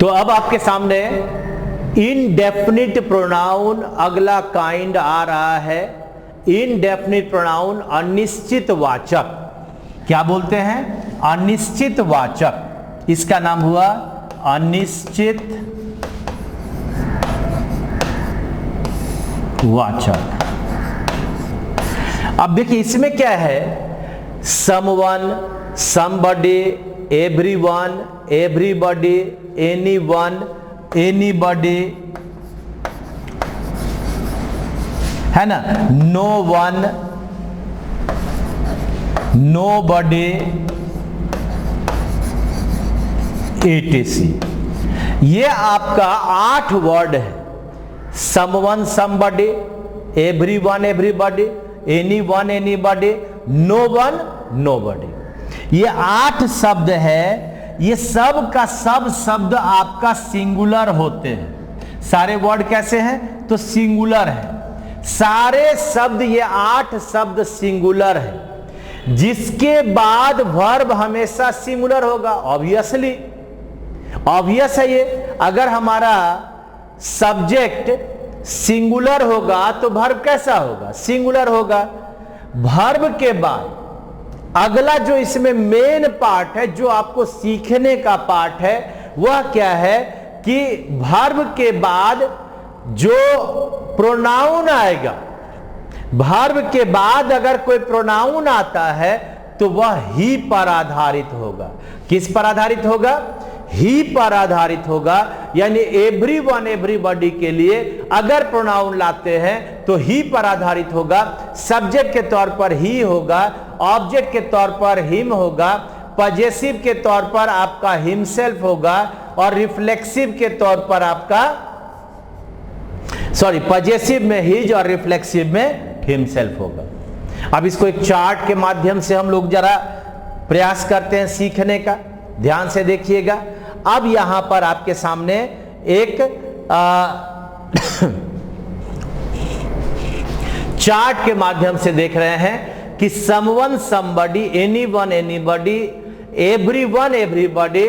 तो अब आपके सामने इनडेफिनिट प्रोनाउन अगला काइंड आ रहा है। इनडेफिनिट प्रोनाउन अनिश्चित वाचक, क्या बोलते हैं? अनिश्चित वाचक। इसका नाम हुआ अनिश्चित वाचक। अब देखिए इसमें क्या है, someone, somebody, everyone, everybody, anyone, anybody, है ना, नो वन, नोबॉडी, एटीसी। ये आपका 8 वर्ड है। Someone, somebody, everyone, everybody, anyone, anybody, no one, nobody. ये 8 शब्द है। ये सब का सब शब्द आपका सिंगुलर होते हैं। सारे वर्ड कैसे हैं? तो सिंगुलर है। सारे शब्द, ये 8 शब्द सिंगुलर है, जिसके बाद वर्ब हमेशा सिंगुलर होगा। ऑब्वियसली ऑब्वियस है ये। अगर हमारा सब्जेक्ट सिंगुलर होगा तो वर्ब कैसा होगा? सिंगुलर होगा। वर्ब के बाद अगला जो इसमें मेन पार्ट है, जो आपको सीखने का पार्ट है, वह क्या है कि वर्ब के बाद जो प्रोनाउन आएगा, वर्ब के बाद अगर कोई प्रोनाउन आता है तो वह ही पर आधारित होगा। किस पर आधारित होगा? ही पर आधारित होगा। यानी एवरीवन, एवरीबॉडी के लिए अगर प्रोनाउन लाते हैं तो ही पर आधारित होगा। सब्जेक्ट के तौर पर ही होगा, ऑब्जेक्ट के तौर पर हिम होगा, पजेसिव के तौर पर आपका हिमसेल्फ होगा, और रिफ्लेक्सिव के तौर पर आपका पजेसिव में हिज और रिफ्लेक्सिव में हिमसेल्फ होगा। अब इसको एक चार्ट के माध्यम से हम लोग जरा प्रयास करते हैं सीखने का। ध्यान से देखिएगा। अब यहां पर आपके सामने एक चार्ट के माध्यम से देख रहे हैं कि someone, somebody, anyone, anybody, everyone, everybody,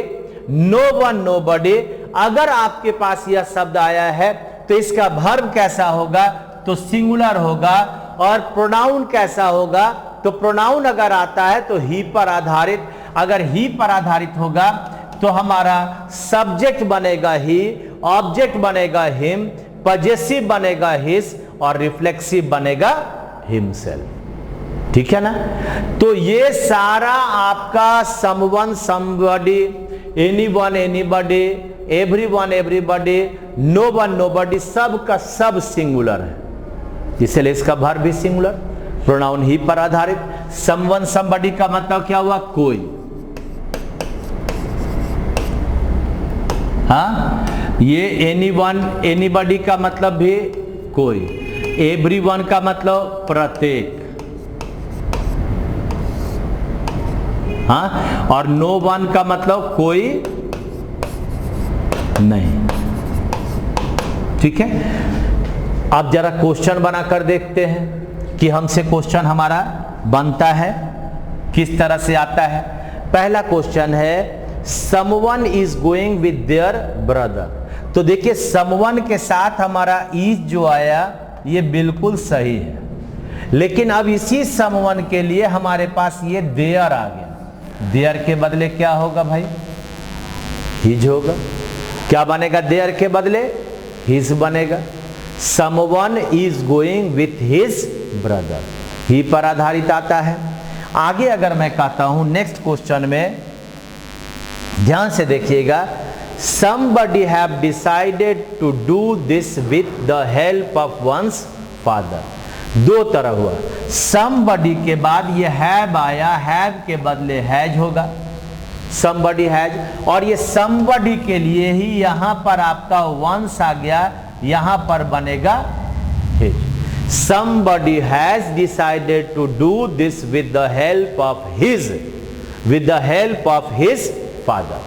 no one, nobody. अगर आपके पास यह शब्द आया है तो इसका वर्ब कैसा होगा? तो सिंगुलर होगा। और प्रोनाउन कैसा होगा? तो प्रोनाउन अगर आता है तो ही पर आधारित। अगर ही पर आधारित होगा तो हमारा सब्जेक्ट बनेगा ही, ऑब्जेक्ट बनेगा हिम, पजेसिव बनेगा हिस, और रिफ्लेक्सिव बनेगा हिमसेल्फ। ठीक है ना? तो ये सारा आपका someone, somebody, anyone, anybody, everyone, everybody, no one, nobody, सब का सब सिंगुलर है, इसलिए इसका वर्ब भी सिंगुलर, प्रोनाउन ही पर आधारित। समवन, समबडी का मतलब क्या हुआ? कोई। हाँ, ये एनीवन, एनीबॉडी का मतलब भी कोई। एवरीवन का मतलब प्रत्येक। हाँ, और नो वन का मतलब कोई नहीं। ठीक है। अब जरा क्वेश्चन बनाकर देखते हैं कि हमसे क्वेश्चन हमारा बनता है किस तरह से आता है। पहला क्वेश्चन है, someone is going with their brother. तो देखिए समवन के साथ हमारा इज जो आया ये बिल्कुल सही है, लेकिन अब इसी समवन के लिए हमारे पास ये देयर आ गया। देयर के बदले क्या होगा भाई? हिज होगा। क्या बनेगा? देयर के बदले हिज बनेगा। Someone is going with his brother, he पर आधारित आता है। आगे अगर मैं कहता हूं नेक्स्ट क्वेश्चन में, ध्यान से देखिएगा, somebody have decided to do this with the help of one's father। दो तरह हुआ। somebody के बाद ये have आया, have के बदले has होगा, somebody has। और ये somebody के लिए ही यहां पर आपका once आ गया, यहां पर बनेगा his। somebody has decided to do this with the help of his father।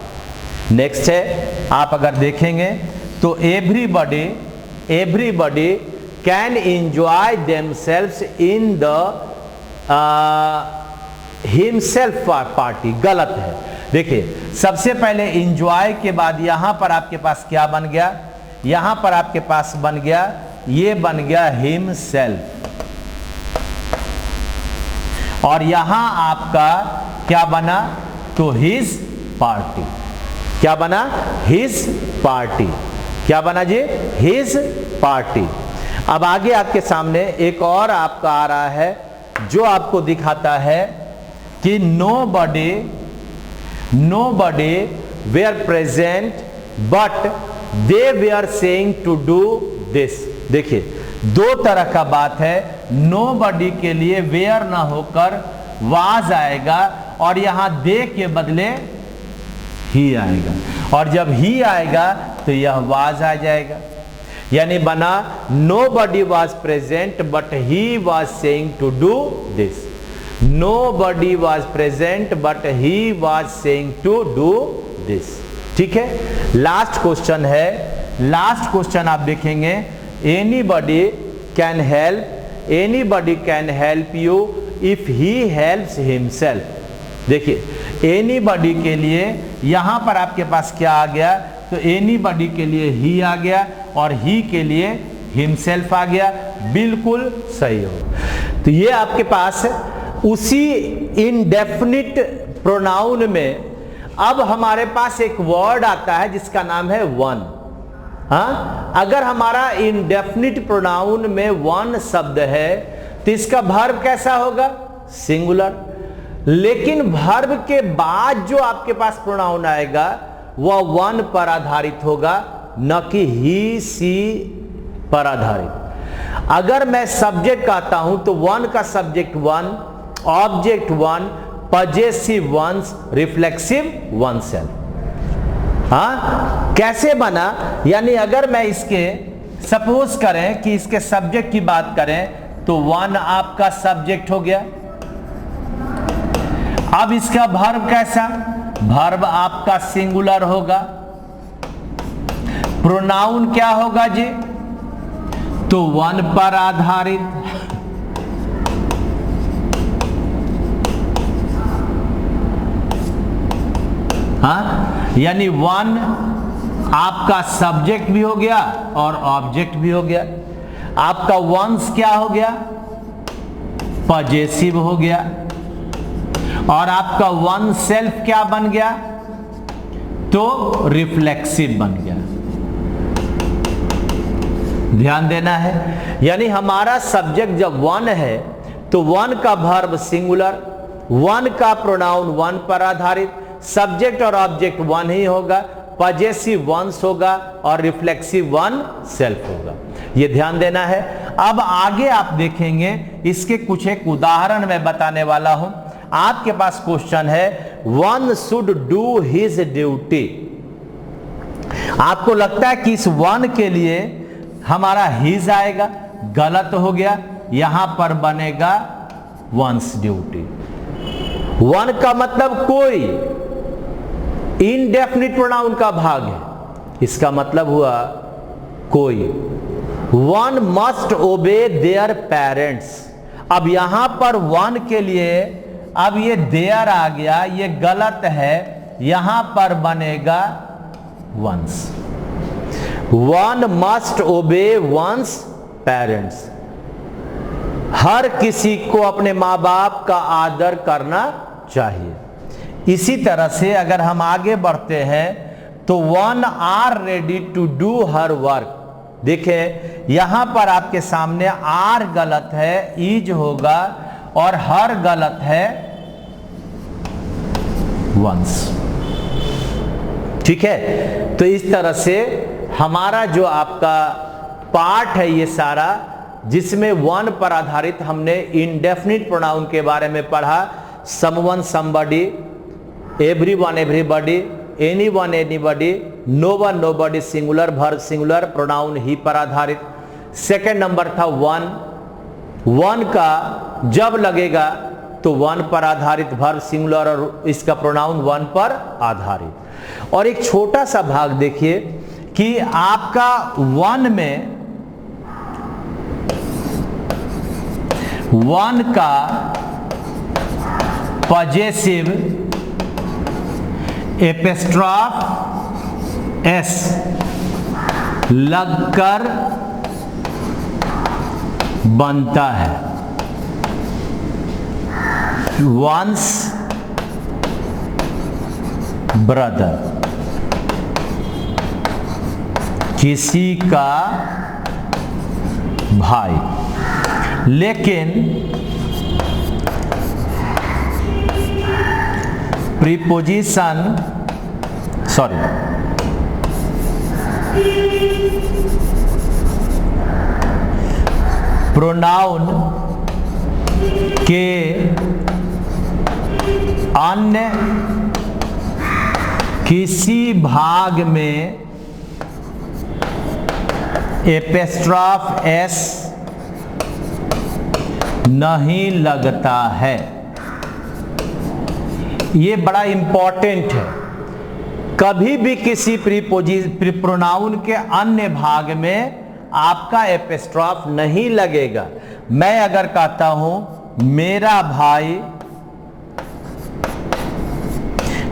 Next है, आप अगर देखेंगे तो everybody can enjoy themselves in the himself party. गलत है। देखिए सबसे पहले इंजॉय के बाद यहां पर आपके पास क्या बन गया, यहां पर आपके पास बन गया, ये बन गया हिमसेल्फ, और यहां आपका क्या बना, तो हिज पार्टी। क्या बना, हिज पार्टी। क्या बना जी, हिज पार्टी। अब आगे आपके सामने एक और आपका आ रहा है जो आपको दिखाता है कि nobody were present but they were saying to do this। देखिए दो तरह का बात है, nobody के लिए were ना होकर was आएगा और यहां they के बदले ही आएगा, और जब ही आएगा तो यह was आ जाएगा। यानी बना nobody was present but he was saying to do this। nobody was present but he was saying to do this। ठीक है। लास्ट क्वेश्चन है, लास्ट क्वेश्चन आप देखेंगे, anybody can help you if he helps himself। देखिए anybody के लिए यहां पर आपके पास क्या आ गया, तो anybody के लिए ही आ गया और ही के लिए himself आ गया, बिल्कुल सही हो। तो ये आपके पास उसी इंडेफिनिट प्रोनाउन में अब हमारे पास एक वर्ड आता है जिसका नाम है वन। हाँ, अगर हमारा इंडेफिनिट प्रोनाउन में वन शब्द है तो इसका वर्ब कैसा होगा, सिंगुलर। लेकिन वर्ब के बाद जो आपके पास प्रोनाउन आएगा वह वन पर आधारित होगा, न कि ही सी पर आधारित। अगर मैं सब्जेक्ट कहता हूं तो वन का subject one, object one, possessive one's, reflexive one self. हाँ, कैसे बना, यानी अगर मैं इसके सपोज करें कि इसके सब्जेक्ट की बात करें तो वन आपका सब्जेक्ट हो गया। अब इसका वर्ब कैसा, वर्ब आपका सिंगुलर होगा। प्रोनाउन क्या होगा जी, तो वन पर आधारित। हाँ, यानी वन आपका सब्जेक्ट भी हो गया और ऑब्जेक्ट भी हो गया। आपका वंस क्या हो गया, पजेसिव हो गया, और आपका वन सेल्फ क्या बन गया, तो रिफ्लेक्सिव बन गया। ध्यान देना है, यानी हमारा सब्जेक्ट जब वन है तो वन का वर्ब सिंगुलर, वन का प्रोनाउन वन पर आधारित, सब्जेक्ट और ऑब्जेक्ट वन ही होगा, पजेसिव वंस होगा और रिफ्लेक्सिव वन सेल्फ होगा। यह ध्यान देना है। अब आगे आप देखेंगे, इसके कुछ एक उदाहरण मैं बताने वाला हूं। आपके पास क्वेश्चन है, one should do his duty. आपको लगता है कि इस वन के लिए हमारा हिज आएगा, गलत हो गया, यहां पर बनेगा वंस ड्यूटी। वन का मतलब कोई, इनडेफिनिट प्रोनाउन का भाग है, इसका मतलब हुआ कोई। वन मस्ट ओबे देयर पेरेंट्स। अब यहां पर वन के लिए अब ये देयर आ गया, ये गलत है, यहां पर बनेगा one's. One must obey one's parents. हर किसी को अपने मां बाप का आदर करना चाहिए। इसी तरह से अगर हम आगे बढ़ते हैं तो one are ready to do her work. देखें यहां पर आपके सामने आर गलत है, इज होगा, और हर गलत है, वंस। ठीक है, तो इस तरह से हमारा जो आपका पार्ट है ये सारा, जिसमें वन पर आधारित हमने इंडेफिनिट प्रोनाउन के बारे में पढ़ा। Someone somebody, everyone everybody, anyone anybody, no one nobody, singular verb singular, pronoun he पर आधारित। सेकंड नंबर था वन। वन का जब लगेगा तो वन पर आधारित वर्ब सिंगुलर और इसका प्रोनाउन वन पर आधारित। और एक छोटा सा भाग देखिए कि आपका वन में वन का पजेसिव एपिस्ट्रॉफ एस लगकर बनता है। वंस ब्रदर, किसी का भाई। लेकिन प्रीपोजिशन प्रोनाउन के अन्य किसी भाग में एपिस्ट्रॉफ एस नहीं लगता है। ये बड़ा इंपॉर्टेंट है। कभी भी किसी प्रोनाउन के अन्य भाग में आपका एपिस्ट्रॉफ नहीं लगेगा। मैं अगर कहता हूं मेरा भाई,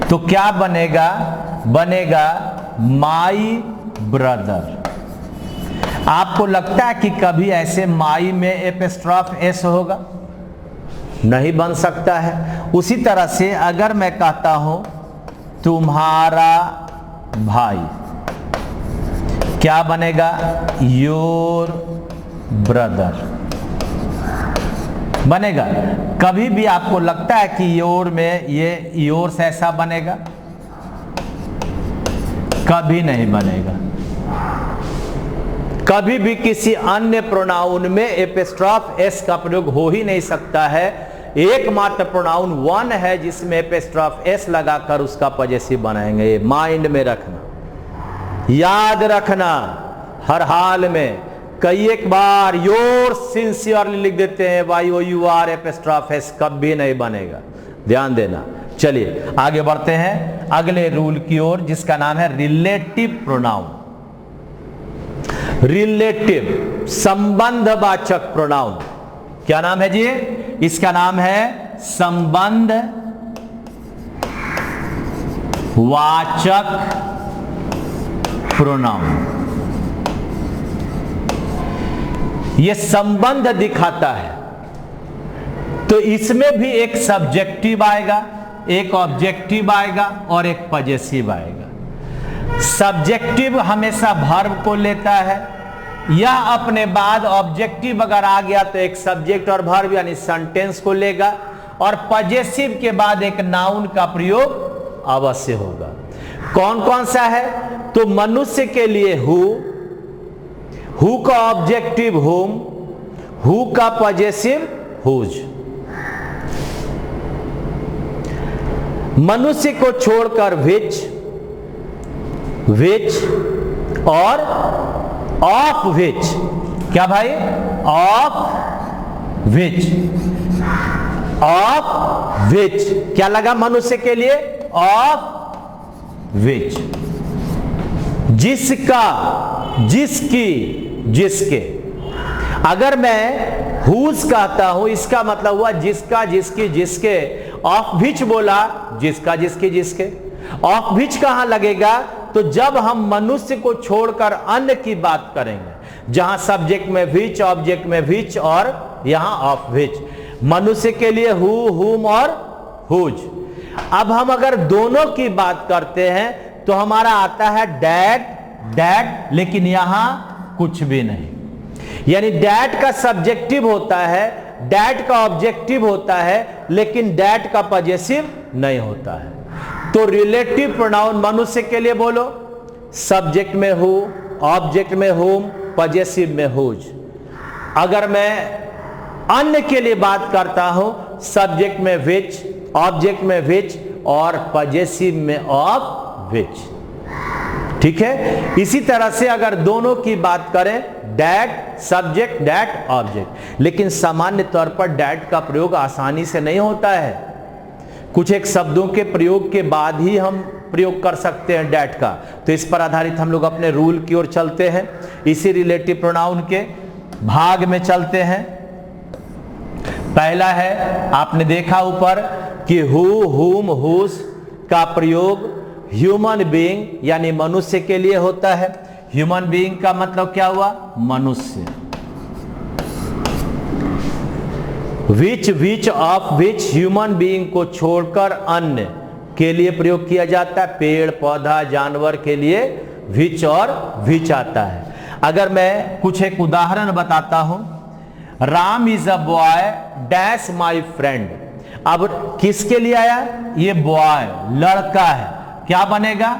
तो क्या बनेगा? बनेगा माई ब्रदर। आपको लगता है कि कभी ऐसे माई में एपिस्ट्रॉफ एस होगा? नहीं बन सकता है। उसी तरह से अगर मैं कहता हूं तुम्हारा भाई, क्या बनेगा? योर ब्रदर बनेगा। कभी भी आपको लगता है कि योर में ये योर्स ऐसा बनेगा? कभी नहीं बनेगा। कभी भी किसी अन्य प्रोनाउन में एपिस्ट्रॉफ एस का प्रयोग हो ही नहीं सकता है। एकमात्र प्रोनाउन वन है जिसमें एपिस्ट्रॉफ एस लगाकर उसका पॉजेसिव बनाएंगे। ये माइंड में रखना, याद रखना हर हाल में। कई एक बार योर सिंसियरली लिख देते हैं, Y O U R, apostrophe S कभी नहीं बनेगा, ध्यान देना। चलिए आगे बढ़ते हैं अगले रूल की ओर, जिसका नाम है रिलेटिव प्रोनाउन। रिलेटिव संबंधवाचक प्रोनाउन, क्या नाम है जी? इसका नाम है संबंध वाचक प्रोनाउन। यह संबंध दिखाता है, तो इसमें भी एक सब्जेक्टिव आएगा, एक ऑब्जेक्टिव आएगा और एक पॉजेसिव आएगा। सब्जेक्टिव हमेशा वर्ब को लेता है, या अपने बाद ऑब्जेक्टिव अगर आ गया तो एक सब्जेक्ट और वर्ब यानी सेंटेंस को लेगा, और पॉजेसिव के बाद एक नाउन का प्रयोग अवश्य होगा। कौन कौन सा है? तो मनुष्य के लिए हु का ऑब्जेक्टिव हुम, हु का पॉजेसिव हुज। मनुष्य को छोड़कर विच और ऑफ विच। क्या भाई? ऑफ विच क्या लगा मनुष्य के लिए? Of which. जिसका, जिसकी, जिसके। अगर मैं हुज कहता हूं, इसका मतलब हुआ जिसका, जिसकी, जिसके। ऑफ विच बोला, जिसका, जिसकी, जिसके। ऑफ विच कहां लगेगा? तो जब हम मनुष्य को छोड़कर अन्य की बात करेंगे, जहां सब्जेक्ट में विच, ऑब्जेक्ट में विच और यहां ऑफ विच। मनुष्य के लिए हु, हुम और हुज। अब हम अगर दोनों की बात करते हैं तो हमारा आता है डैट, डैट, लेकिन यहां कुछ भी नहीं। यानी डैट का सब्जेक्टिव होता है, डैट का ऑब्जेक्टिव होता है, लेकिन डैट का पॉजेसिव नहीं होता है। तो रिलेटिव प्रोनाउन मनुष्य के लिए बोलो, सब्जेक्ट में हु, ऑब्जेक्ट में हुम, पॉजेसिव में हुज। अगर मैं अन्य के लिए बात करता हूं, सब्जेक्ट में विच, ऑब्जेक्ट में विच और पॉजेसिव में ऑफ विच। ठीक है। इसी तरह से अगर दोनों की बात करें, डैट सब्जेक्ट, डैट ऑब्जेक्ट। लेकिन सामान्य तौर पर डैट का प्रयोग आसानी से नहीं होता है। कुछ एक शब्दों के प्रयोग के बाद ही हम प्रयोग कर सकते हैं डैट का। तो इस पर आधारित हम लोग अपने रूल की ओर चलते हैं। इसी रिलेटिव प्रोनाउन के भाग में चलते हैं। पहला है, आपने देखा ऊपर कि हु, हुम, हुज का प्रयोग ह्यूमन बीइंग यानी मनुष्य के लिए होता है। ह्यूमन बीइंग का मतलब क्या हुआ? मनुष्य। Which of which human being को छोड़कर अन्य के लिए प्रयोग किया जाता है। पेड़ पौधा जानवर के लिए विच और विच आता है। अगर मैं कुछ एक उदाहरण बताता हूं, Ram is a boy dash my friend. अब किसके लिए आया? ये बॉय लड़का है, क्या बनेगा?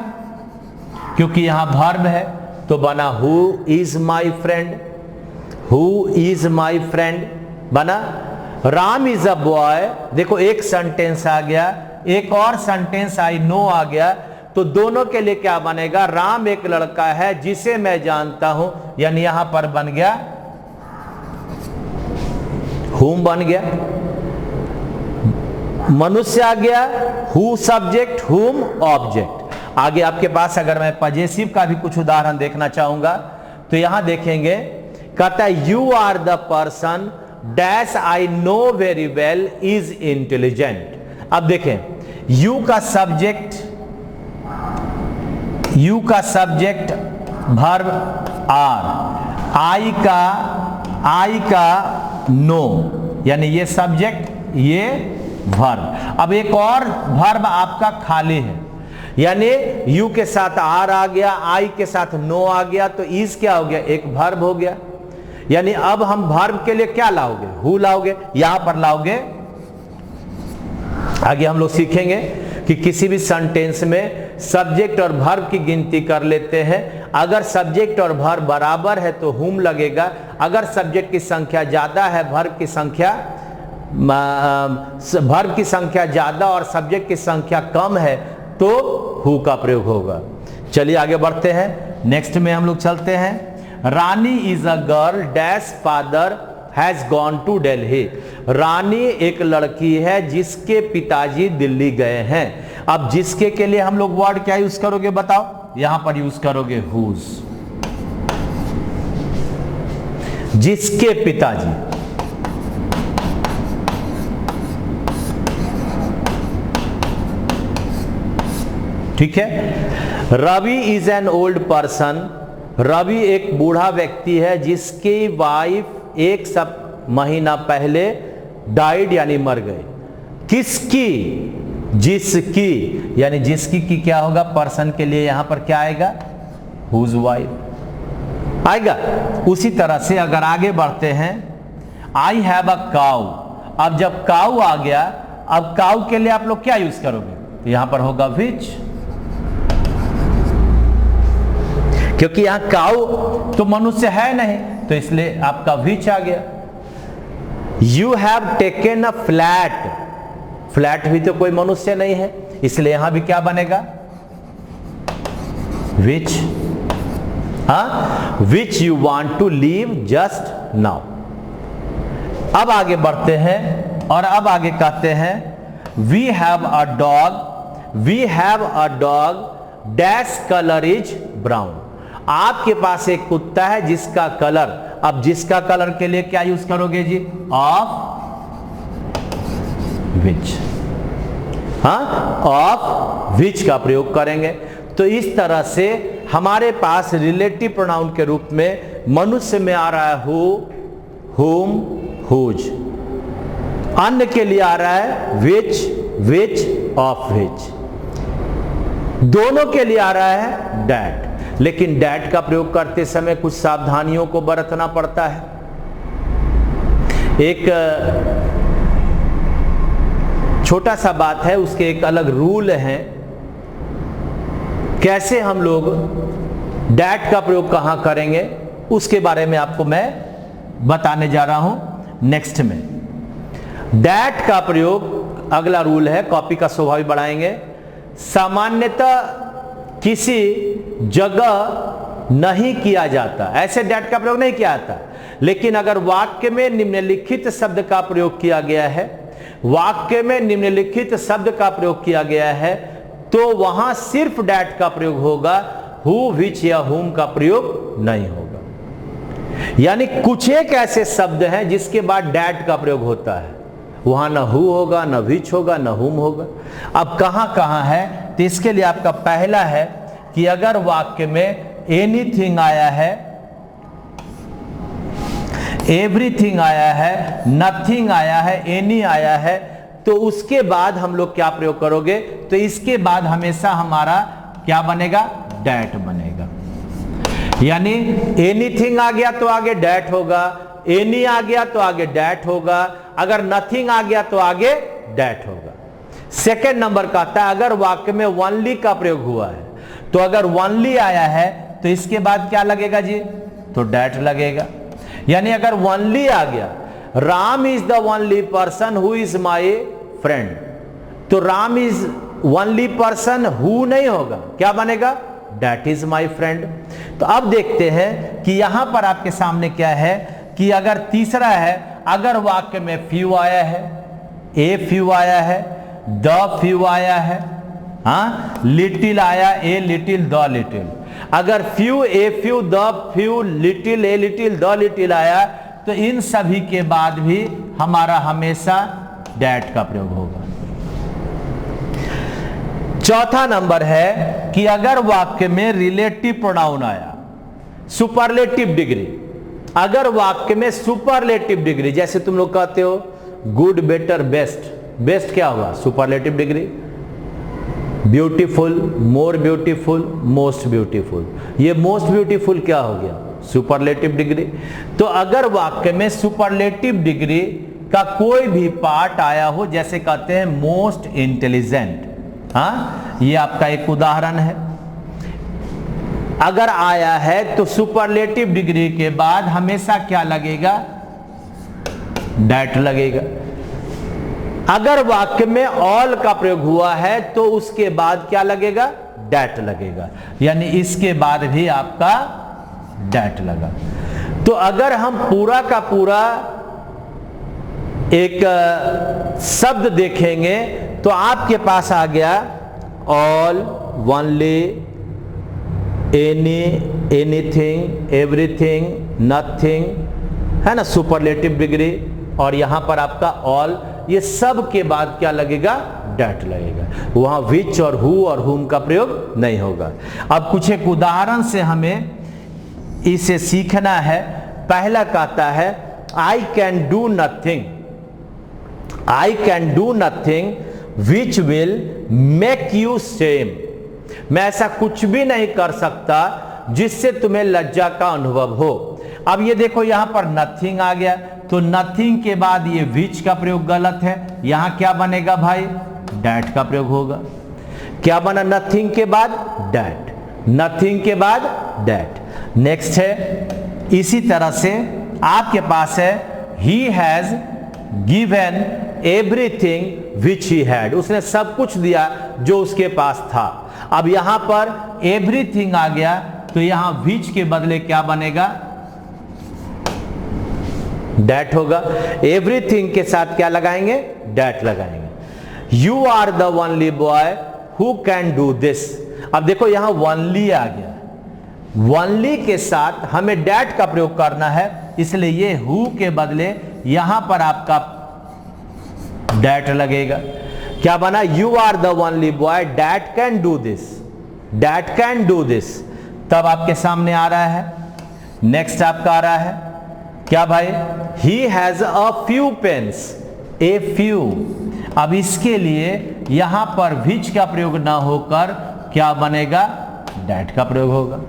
क्योंकि यहां वर्ब है तो बना who is my friend. Who is my friend बना। राम इज अ बॉय, देखो एक सेंटेंस आ गया, एक और सेंटेंस आई नो आ गया, तो दोनों के लिए क्या बनेगा? राम एक लड़का है जिसे मैं जानता हूं, यानी यहां पर बन गया हुम बन गया। मनुष्य आ गया, हु सब्जेक्ट, हुम ऑब्जेक्ट। आगे आपके पास अगर मैं पजेसिव का भी कुछ उदाहरण देखना चाहूंगा तो यहां देखेंगे, कहता है you are the person dash I know very well is intelligent. अब देखें, यू का सब्जेक्ट वर्ब आर, आई का नो, यानी ये सब्जेक्ट ये वर्ब। अब एक और वर्ब आपका खाली है, यानी यू के साथ आर आ गया, आई के साथ नो आ गया, तो इज क्या हो गया? एक वर्ब हो गया। यानी अब हम वर्ब के लिए क्या लाओगे? हु लाओगे, यहां पर लाओगे। आगे हम लोग सीखेंगे कि किसी भी सेंटेंस में सब्जेक्ट और वर्ब की गिनती कर लेते हैं। अगर सब्जेक्ट और वर्ब बराबर है तो हुम लगेगा। अगर सब्जेक्ट की संख्या ज्यादा है, वर्ब की संख्या ज्यादा और सब्जेक्ट की संख्या कम है तो हु का प्रयोग होगा। चलिए आगे बढ़ते हैं। नेक्स्ट में हम लोग चलते हैं। Rani is a girl dash father has gone to Delhi. Rani एक लड़की है जिसके पिताजी दिल्ली गए हैं। अब जिसके के लिए हम लोग वर्ड क्या यूज करोगे बताओ? यहां पर यूज करोगे हुज। जिसके पिताजी, ठीक है। Ravi is an old person. Ravi एक बूढ़ा व्यक्ति है जिसकी वाइफ एक सब महीना पहले डाइड यानी मर गए। किसकी? जिसकी, यानी जिसकी की क्या होगा? पर्सन के लिए यहां पर क्या आएगा? हुज वाइफ आएगा। उसी तरह से अगर आगे बढ़ते हैं, आई हैव अ काउ। अब जब काउ आ गया, अब काउ के लिए आप लोग क्या यूज करोगे? तो यहां पर होगा विच, क्योंकि यहां काउ तो मनुष्य है नहीं, तो इसलिए आपका विच आ गया। You have taken a flat. Flat भी तो कोई मनुष्य नहीं है, इसलिए यहां भी क्या बनेगा? Which. Which you want to leave just now. अब आगे बढ़ते हैं और अब आगे कहते हैं we have a dog. We have a dog dash colour is brown. आपके पास एक कुत्ता है जिसका कलर, अब जिसका कलर के लिए क्या यूज करोगे जी? Of which. ऑफ विच का प्रयोग करेंगे। तो इस तरह से हमारे पास रिलेटिव प्रोनाउन के रूप में मनुष्य में आ रहा है हु, हुम, हुज। अन्य के लिए आ रहा है विच, विच, ऑफ विच। दोनों के लिए आ रहा है डैट। लेकिन डैट का प्रयोग करते समय कुछ सावधानियों को बरतना पड़ता है। एक छोटा सा बात है, उसके एक अलग रूल है। कैसे हम लोग डैट का प्रयोग कहां करेंगे उसके बारे में आपको मैं बताने जा रहा हूं नेक्स्ट में। डैट का प्रयोग, अगला रूल है, कॉपी का स्वभाव बढ़ाएंगे। सामान्यतः किसी जगह नहीं किया जाता, ऐसे डैट का प्रयोग नहीं किया जाता। लेकिन अगर वाक्य में निम्नलिखित शब्द का प्रयोग किया गया है, वाक्य में निम्नलिखित शब्द का प्रयोग किया गया है, तो वहां सिर्फ डैट का प्रयोग होगा, हु, विच या हुम का प्रयोग नहीं होगा। यानी कुछ एक ऐसे शब्द हैं जिसके बाद डैट का प्रयोग होता है, वहां न हु होगा, न विच होगा, न हुम होगा। अब कहां कहां है, तो इसके लिए आपका पहला है कि अगर वाक्य में एनीथिंग आया है, एवरीथिंग आया है, नथिंग आया है, एनी आया है, तो उसके बाद हम लोग क्या प्रयोग करोगे, तो इसके बाद हमेशा हमारा क्या बनेगा, डैट बनेगा। यानी एनीथिंग आ गया तो आगे डैट होगा, एनी आ गया तो आगे डैट होगा, अगर नथिंग आ गया तो आगे डैट होगा। सेकेंड नंबर का आता है अगर वाक्य में ओनली का प्रयोग हुआ है, तो अगर ओनली आया है तो इसके बाद क्या लगेगा जी, तो डैट लगेगा। यानी अगर ओनली आ गया, Ram is the only person who is my friend, तो Ram is only person who नहीं होगा, क्या बनेगा, दैट इज माई फ्रेंड। तो अब देखते हैं कि यहां पर आपके सामने क्या है कि अगर तीसरा है, अगर वाक्य में फ्यू आया है, ए फ्यू आया है, द फ्यू आया है, हाँ, लिटिल आया, ए लिटिल, द लिटिल, अगर few, a few, the few, little, a little, the little आया, तो इन सभी के बाद भी हमारा हमेशा डैट का प्रयोग होगा। चौथा नंबर है कि अगर वाक्य में रिलेटिव प्रोनाउन आया, सुपरलेटिव डिग्री, अगर वाक्य में सुपरलेटिव डिग्री, जैसे तुम लोग कहते हो गुड, बेटर, बेस्ट, बेस्ट क्या हुआ, superlative degree, beautiful, more beautiful, most beautiful, ये मोस्ट ब्यूटीफुल क्या हो गया, सुपरलेटिव डिग्री। तो अगर वाक्य में सुपरलेटिव डिग्री का कोई भी पार्ट आया हो, जैसे कहते हैं मोस्ट इंटेलिजेंट, हाँ, ये आपका एक उदाहरण है, अगर आया है तो सुपरलेटिव डिग्री के बाद हमेशा क्या लगेगा, डैट लगेगा। अगर वाक्य में ऑल का प्रयोग हुआ है तो उसके बाद क्या लगेगा, डैट लगेगा, यानी इसके बाद भी आपका डैट लगा। तो अगर हम पूरा का पूरा एक शब्द देखेंगे तो आपके पास आ गया all, only, any, anything, everything, nothing, है ना, सुपरलेटिव डिग्री, और यहां पर आपका ऑल, ये सब के बाद क्या लगेगा, डैट लगेगा, वहां विच और हु और हुम का प्रयोग नहीं होगा। अब कुछ एक उदाहरण से हमें इसे सीखना है। पहला कहता है I can do nothing, I can do nothing which will make you Shem, मैं ऐसा कुछ भी नहीं कर सकता जिससे तुम्हें लज्जा का अनुभव हो। अब ये देखो यहां पर नथिंग आ गया, तो नथिंग के बाद ये विच का प्रयोग गलत है, यहां क्या बनेगा भाई, डैट का प्रयोग होगा। क्या बना, नथिंग के बाद डैट, नथिंग के बाद डैट। नेक्स्ट है इसी तरह से आपके पास है he has given everything which he had, उसने सब कुछ दिया जो उसके पास था। अब यहां पर एवरीथिंग आ गया, तो यहां विच के बदले क्या बनेगा, डैट होगा। एवरीथिंग के साथ क्या लगाएंगे, डैट लगाएंगे। You are the only boy who can do this, अब देखो यहां ओनली आ गया, ओनली के साथ हमें डैट का प्रयोग करना है, इसलिए ये हु के बदले यहां पर आपका डैट लगेगा। क्या बना, you are the only boy that can do this, that can do this, तब आपके सामने आ रहा है। नेक्स्ट आपका आ रहा है क्या भाई, he has a few pens, a few, अब इसके लिए यहां पर विच का प्रयोग ना होकर क्या बनेगा, डैट का प्रयोग होगा।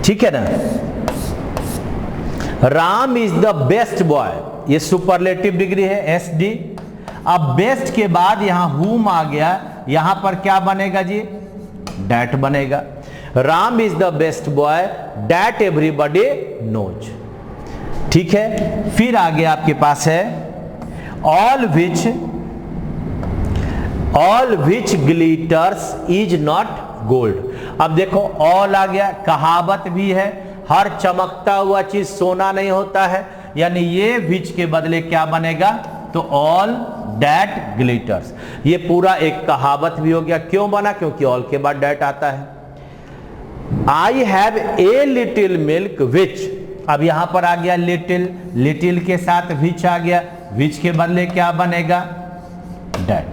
ठीक है ना। Ram is the best boy, ये सुपरलेटिव डिग्री है, एस डी। अब बेस्ट के बाद यहां हुम आ गया, यहां पर क्या बनेगा जी, डैट बनेगा। Ram is the best boy that everybody knows. ठीक है, फिर आगे आपके पास है all which glitters is not gold. अब देखो ऑल आ गया, कहावत भी है, हर चमकता हुआ चीज सोना नहीं होता है, यानी ये विच के बदले क्या बनेगा, तो ऑल डैट ग्लिटर्स। ये पूरा एक कहावत भी हो गया। क्यों बना, क्योंकि ऑल के बाद डैट आता है। आई have a little milk which, अब यहां पर आ गया लिटिल, लिटिल के साथ विच आ गया, विच के बदले क्या बनेगा, that.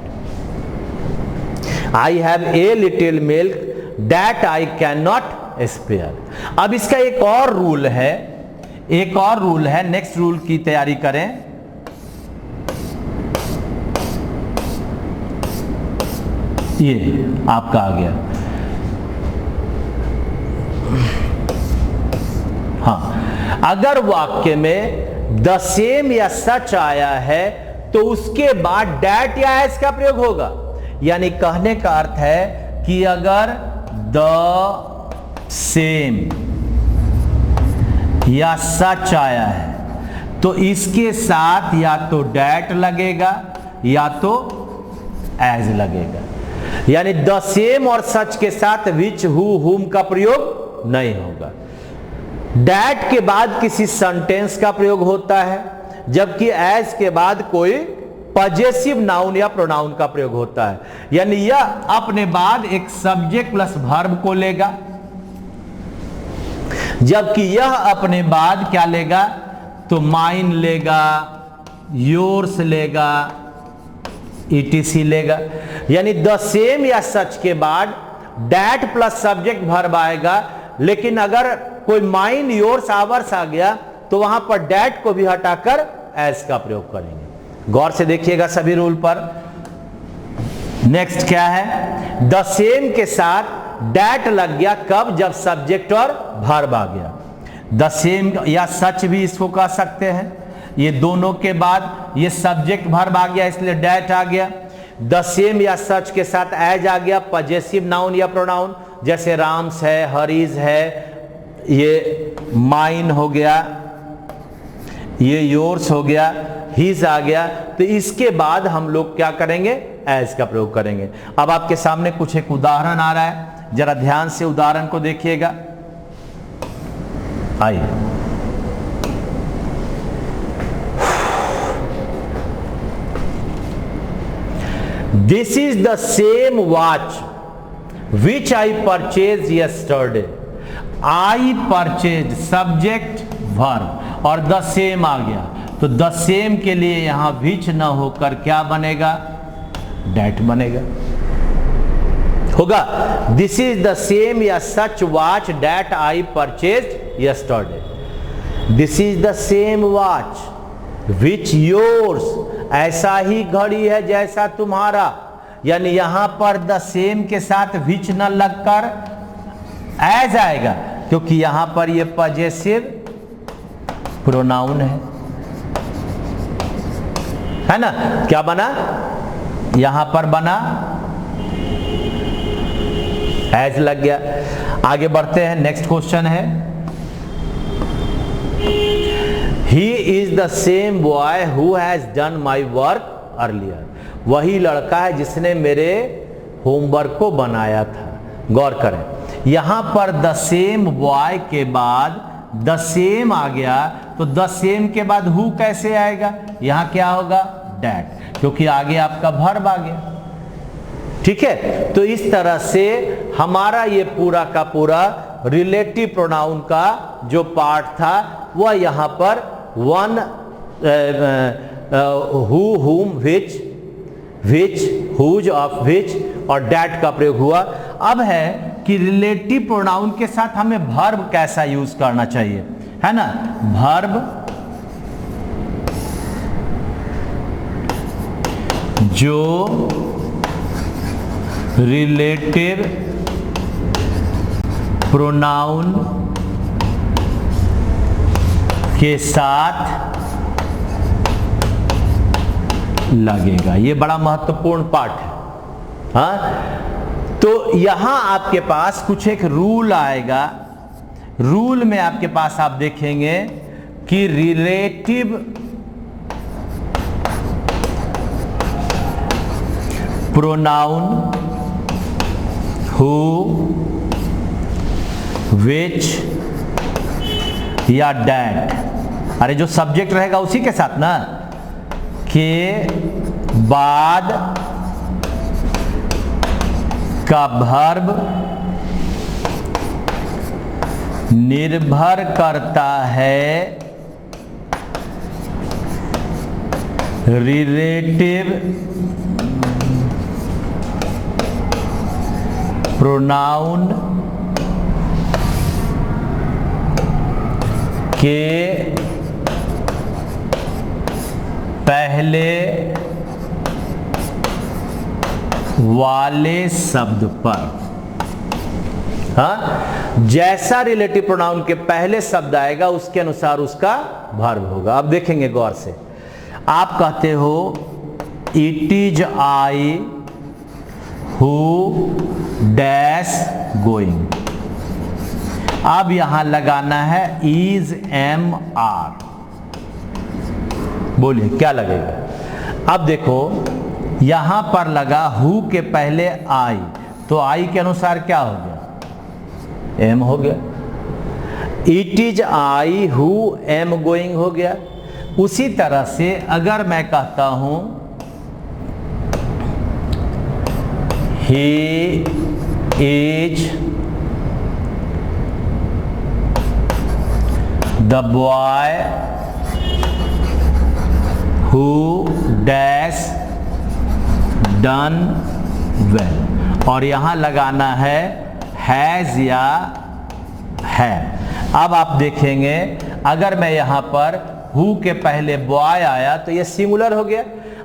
I have a little milk that I can not spare. अब इसका एक और रूल है, एक और रूल है, नेक्स्ट रूल की तैयारी करें। ये आपका आ गया, हाँ, अगर वाक्य में द सेम या सच आया है तो उसके बाद डैट या एज का प्रयोग होगा। यानी कहने का अर्थ है कि अगर द सेम या सच आया है तो इसके साथ या तो डैट लगेगा या तो एज लगेगा। यानी द सेम और सच के साथ विच, हु, हुम का प्रयोग नहीं होगा। डैट के बाद किसी सेंटेंस का प्रयोग होता है, जबकि एज के बाद कोई पॉजेसिव नाउन या प्रोनाउन का प्रयोग होता है। यानी यह अपने बाद एक सब्जेक्ट प्लस वर्ब को लेगा, जबकि यह अपने बाद क्या लेगा, तो माइन लेगा, योर्स लेगा, etc लेगा। यानी द सेम या सच के बाद डैट प्लस सब्जेक्ट वर्ब आएगा, लेकिन अगर कोई माइन, योर्स, आवर्स आ गया तो वहां पर डैट को भी हटाकर एज का प्रयोग करेंगे। गौर से देखिएगा सभी रूल पर। नेक्स्ट क्या है, द सेम के साथ डैट लग गया कब, जब सब्जेक्ट और वर्ब आ गया। द सेम या सच भी इसको कह सकते हैं, ये दोनों के बाद ये सब्जेक्ट वर्ब आ गया इसलिए डैट आ गया। द सेम या सच के साथ एज आ गया, पॉजेसिव नाउन या प्रोनाउन, जैसे राम्स है, हरीज है, ये माइन हो गया, ये योर्स हो गया, हीज आ गया। तो इसके बाद हम लोग क्या करेंगे, एज का प्रयोग करेंगे। अब आपके सामने कुछ एक उदाहरण आ रहा है, जरा ध्यान से उदाहरण को देखिएगा। आइए, this is the same watch which I purchase yesterday. I purchase subject verb और द सेम आ गया, तो द सेम के लिए यहां विच न होकर क्या बनेगा, डैट बनेगा, होगा। दिस इज द सेम या such watch that I purchase yesterday. This is the same watch which yours, ऐसा ही घड़ी है जैसा तुम्हारा। यानी यहां पर द सेम के साथ विच न लगकर एज आएगा, क्योंकि यहां पर ये पॉजेसिव प्रोनाउन है ना। क्या बना, यहां पर बना एज लग गया। आगे बढ़ते हैं, नेक्स्ट क्वेश्चन है, he is the same boy who has done my work earlier. वही लड़का है जिसने मेरे होमवर्क को बनाया था। गौर करें, यहां पर द सेम बॉय के बाद द सेम आ गया, तो द सेम के बाद हु कैसे आएगा, यहां क्या होगा, डैट, क्योंकि आगे आपका वर्ब आ गया। ठीक है, तो इस तरह से हमारा ये पूरा का पूरा रिलेटिव प्रोनाउन का जो पार्ट था वह यहां पर वन, हु, हुम, विच, हुज, ऑफ विच और डैट का प्रयोग हुआ। अब है कि रिलेटिव प्रोनाउन के साथ हमें वर्ब कैसा यूज करना चाहिए, है ना। वर्ब जो रिलेटिव प्रोनाउन के साथ लगेगा, ये बड़ा महत्वपूर्ण पार्ट है। हाँ, तो यहां आपके पास कुछ एक रूल आएगा। रूल में आपके पास आप देखेंगे कि रिलेटिव प्रोनाउन हु, विच या डैट, अरे जो सब्जेक्ट रहेगा उसी के साथ ना, के बाद का वर्ब निर्भर करता है रिलेटिव प्रोनाउन के पहले वाले शब्द पर। हाँ, जैसा रिलेटिव प्रोनाउन के पहले शब्द आएगा उसके अनुसार उसका वर्ब होगा। अब देखेंगे गौर से। आप कहते हो it is I who dash going. अब यहां लगाना है इज एम आर। बोलिए क्या लगेगा? अब देखो यहां पर लगा हु के पहले आई, तो आई के अनुसार क्या हो गया? एम हो गया। It is I who am going हो गया। उसी तरह से अगर मैं कहता हूं he is the boy who dash done well, और यहां लगाना है हैज या है। अब आप देखेंगे अगर मैं यहां पर हु के पहले बॉय आया तो ये सिंगुलर हो गया।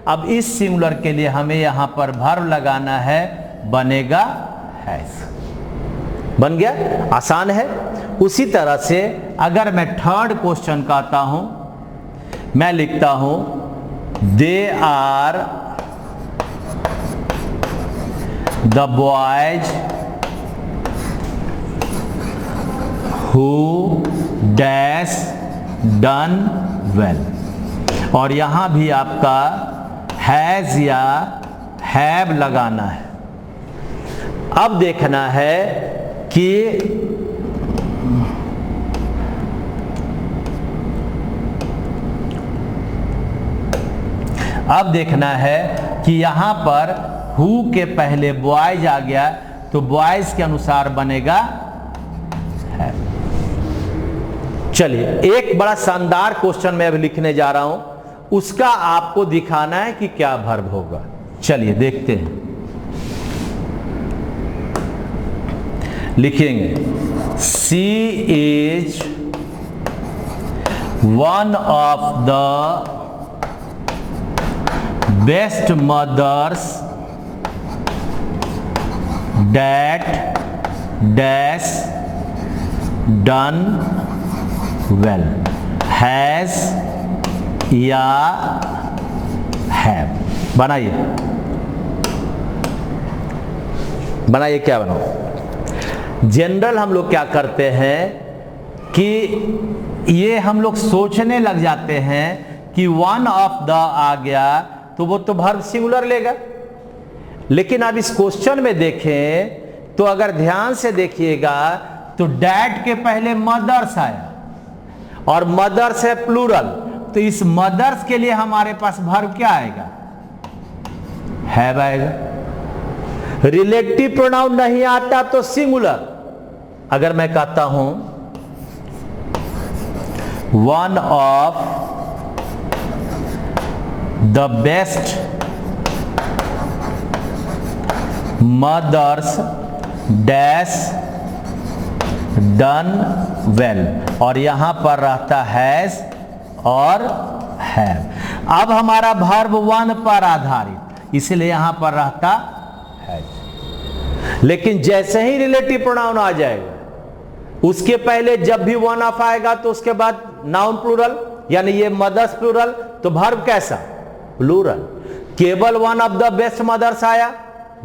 अब इस सिंगुलर के लिए हमें यहां पर वर्ब लगाना है, बनेगा हैज। बन गया, आसान है। उसी तरह से अगर मैं थर्ड क्वेश्चन कहता हूं, मैं लिखता हूं they are the boys who dash done well, और यहां भी आपका हैज या हैव लगाना है। अब देखना है कि यहां पर हु के पहले बॉयज आ गया तो बॉयज के अनुसार बनेगा है। चलिए एक बड़ा शानदार क्वेश्चन मैं अभी लिखने जा रहा हूं, उसका आपको दिखाना है कि क्या वर्ब होगा। चलिए देखते हैं। लिखेंगे she is one of the best mothers that dash done well, has या हैव। बनाइए बनाइए, क्या बनाओ? जनरल हम लोग क्या करते हैं कि ये हम लोग सोचने लग जाते हैं कि वन ऑफ द आ गया तो वो तो वर्ब सिंगुलर लेगा, लेकिन अब इस क्वेश्चन में देखें तो अगर ध्यान से देखिएगा तो डैड के पहले मदर्स आया और मदर्स है प्लूरल, तो इस मदर्स के लिए हमारे पास वर्ब क्या आएगा? हैव आएगा। रिलेटिव प्रोनाउन नहीं आता तो सिंगुलर। अगर मैं कहता हूं one of the best mothers dash done well, और यहां पर रहता हैज और हैव। अब हमारा वर्ब वन पर आधारित, इसलिए यहां पर रहता हैज। लेकिन जैसे ही रिलेटिव प्रोनाउन आ जाएगा उसके पहले जब भी वन ऑफ आएगा तो उसके बाद नाउन प्लूरल, यानी ये मदर्स प्लूरल, तो वर्ब कैसा? प्लूरल। केवल one of the best mothers आया,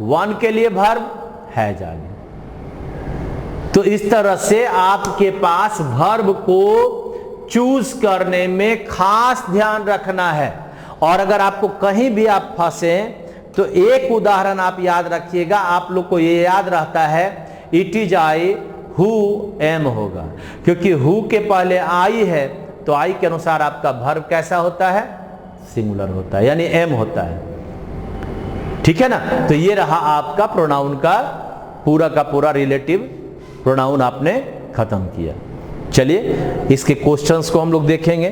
वन के लिए वर्ब हैज आ गया। तो इस तरह से आपके पास वर्ब को चूज करने में खास ध्यान रखना है। और अगर आपको कहीं भी आप फंसे तो एक उदाहरण आप याद रखिएगा, आप लोग को ये याद रहता है it is I who am होगा, क्योंकि हु के पहले आई है तो आई के अनुसार आपका वर्ब कैसा होता है? सिंगुलर होता है, यानी एम होता है। ठीक है ना? तो ये रहा आपका प्रोनाउन का पूरा रिलेटिव प्रोनाउन आपने खत्म किया। चलिए इसके क्वेश्चंस को हम लोग देखेंगे।